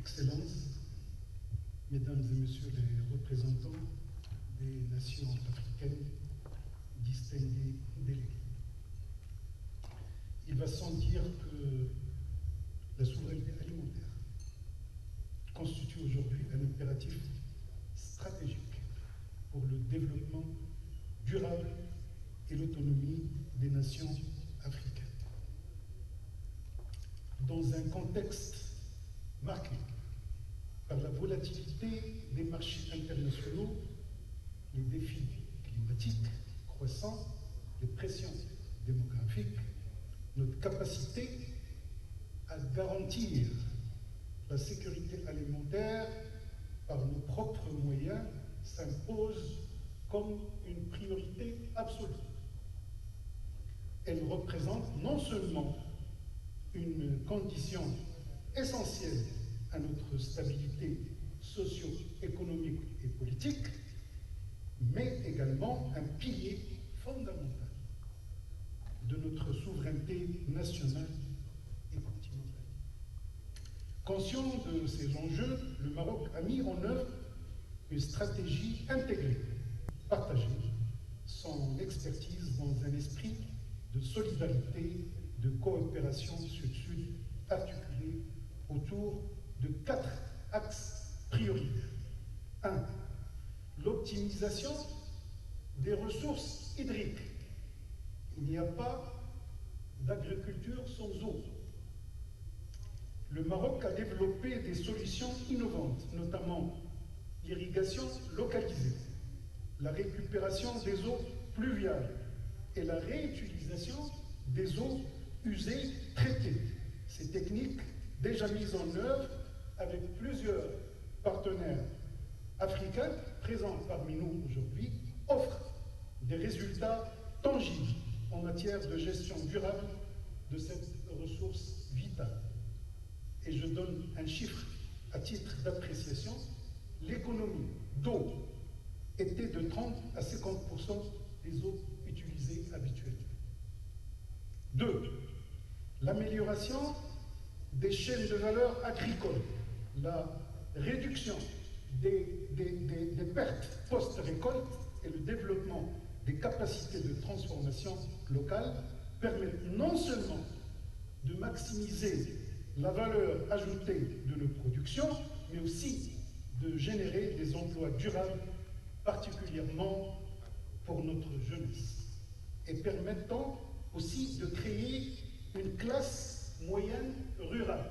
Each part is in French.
Excellences, Mesdames et Messieurs les représentants des nations africaines, distingués délégués. Il va sans dire que la souveraineté alimentaire constitue aujourd'hui un impératif stratégique pour le développement durable et l'autonomie des nations africaines. Dans un contexte marqué par la volatilité des marchés internationaux, les défis climatiques croissants, les pressions démographiques, notre capacité à garantir la sécurité alimentaire par nos propres moyens s'impose comme une priorité absolue. Elle représente non seulement une condition essentielle à notre stabilité socio-économique et politique, mais également un pilier fondamental de notre souveraineté nationale et continentale. Conscient de ces enjeux, le Maroc a mis en œuvre une stratégie intégrée, partagée, son expertise dans un esprit de solidarité, de coopération sud-sud articulée autour de 4 axes prioritaires. 1. L'optimisation des ressources hydriques. Il n'y a pas d'agriculture sans eau. Le Maroc a développé des solutions innovantes, notamment l'irrigation localisée, la récupération des eaux pluviales et la réutilisation des eaux usées traitées. Ces techniques, déjà mises en œuvre avec plusieurs partenaires africains présents parmi nous aujourd'hui, offrent des résultats tangibles en matière de gestion durable de cette ressource vitale. Et je donne un chiffre à titre d'appréciation. L'économie d'eau était de 30 à 50% des eaux utilisées habituellement. 2. L'amélioration des chaînes de valeur agricoles, la réduction des pertes post-récolte et le développement des capacités de transformation locale permettent non seulement de maximiser la valeur ajoutée de nos productions, mais aussi de générer des emplois durables, particulièrement pour notre jeunesse, et permettant aussi de créer une classe moyenne rurale.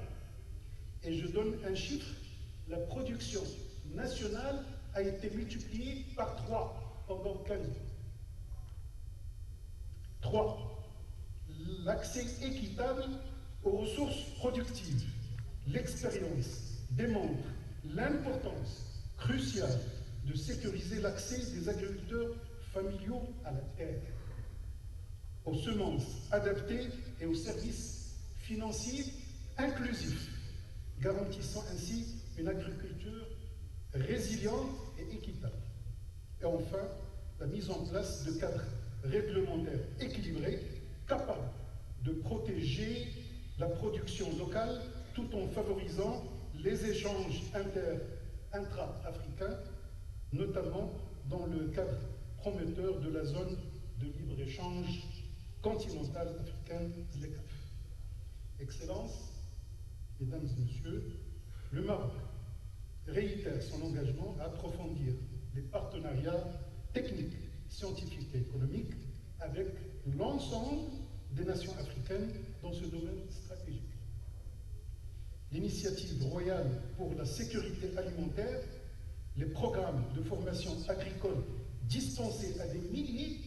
Et je donne un chiffre, la production nationale a été multipliée par 3 pendant 15 ans. 3. L'accès équitable aux ressources productives. L'expérience démontre l'importance cruciale de sécuriser l'accès des agriculteurs familiaux à la terre, aux semences adaptées et aux services financiers inclusifs, garantissant ainsi une agriculture résiliente et équitable. Et enfin, la mise en place de cadres réglementaires équilibrés, capables de protéger la production locale tout en favorisant les échanges intra-africains, notamment dans le cadre prometteur de la zone de libre-échange continentale africaine, ZLECAf. Excellences, Mesdames et Messieurs, le Maroc réitère son engagement à approfondir les partenariats techniques, scientifiques et économiques avec l'ensemble des nations africaines dans ce domaine stratégique. L'initiative royale pour la sécurité alimentaire, les programmes de formation agricole dispensés à des milliers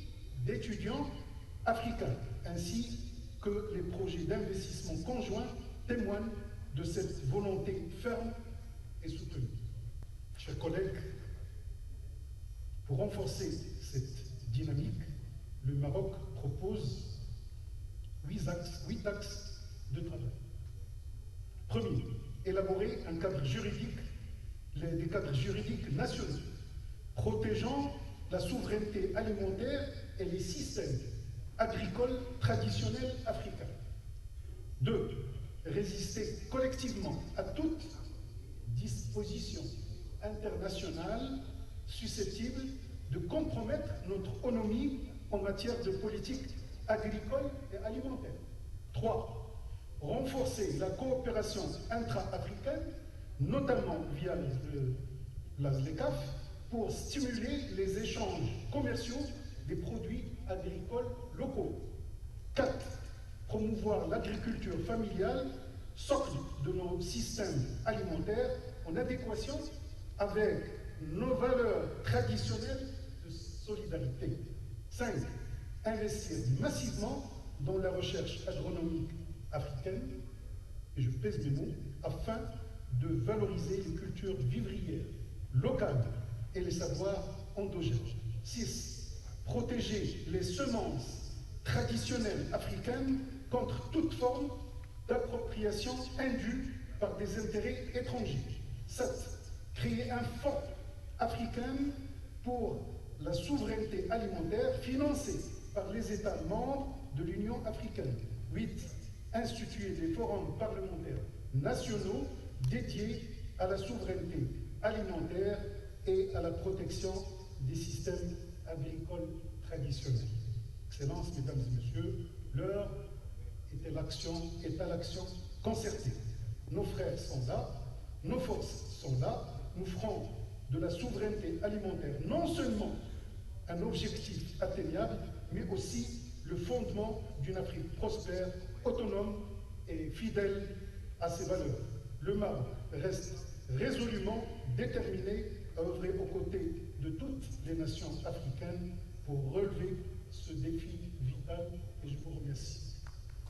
d'étudiants africains, ainsi que les projets d'investissement conjoints témoignent de cette volonté ferme et soutenue. Chers collègues, pour renforcer cette dynamique, le Maroc propose 8 axes de travail. Premier, élaborer un cadre juridique, des cadres juridiques nationaux, protégeant la souveraineté alimentaire et les systèmes agricoles traditionnels africains. 2. Résister collectivement à toute dispositions internationales susceptibles de compromettre notre autonomie en matière de politique agricole et alimentaire. 3. Renforcer la coopération intra-africaine, notamment via la ZLECAf, pour stimuler les échanges commerciaux des produits agricoles locaux. 4. Promouvoir l'agriculture familiale, socle de nos systèmes alimentaires, en adéquation avec nos valeurs traditionnelles de solidarité. 5. Investir massivement dans la recherche agronomique africaine, et je pèse mes mots, afin de valoriser les cultures vivrières locales et les savoirs endogènes. 6. Protéger les semences traditionnelles africaines contre toute forme d'appropriation indue par des intérêts étrangers. 7. Créer un fonds africain pour la souveraineté alimentaire financé par les États membres de l'Union africaine. 8. Instituer des forums parlementaires nationaux dédiés à la souveraineté alimentaire et à la protection des systèmes agricoles traditionnels. Excellences, Mesdames et Messieurs, l'heure est à l'action concertée. Nos frères sont là, nos forces sont là, nous ferons de la souveraineté alimentaire non seulement un objectif atteignable, mais aussi le fondement d'une Afrique prospère, autonome et fidèle à ses valeurs. Le Maroc reste résolument déterminé à œuvrer aux côtés de toutes les nations africaines pour relever ce défi vital, et je vous remercie.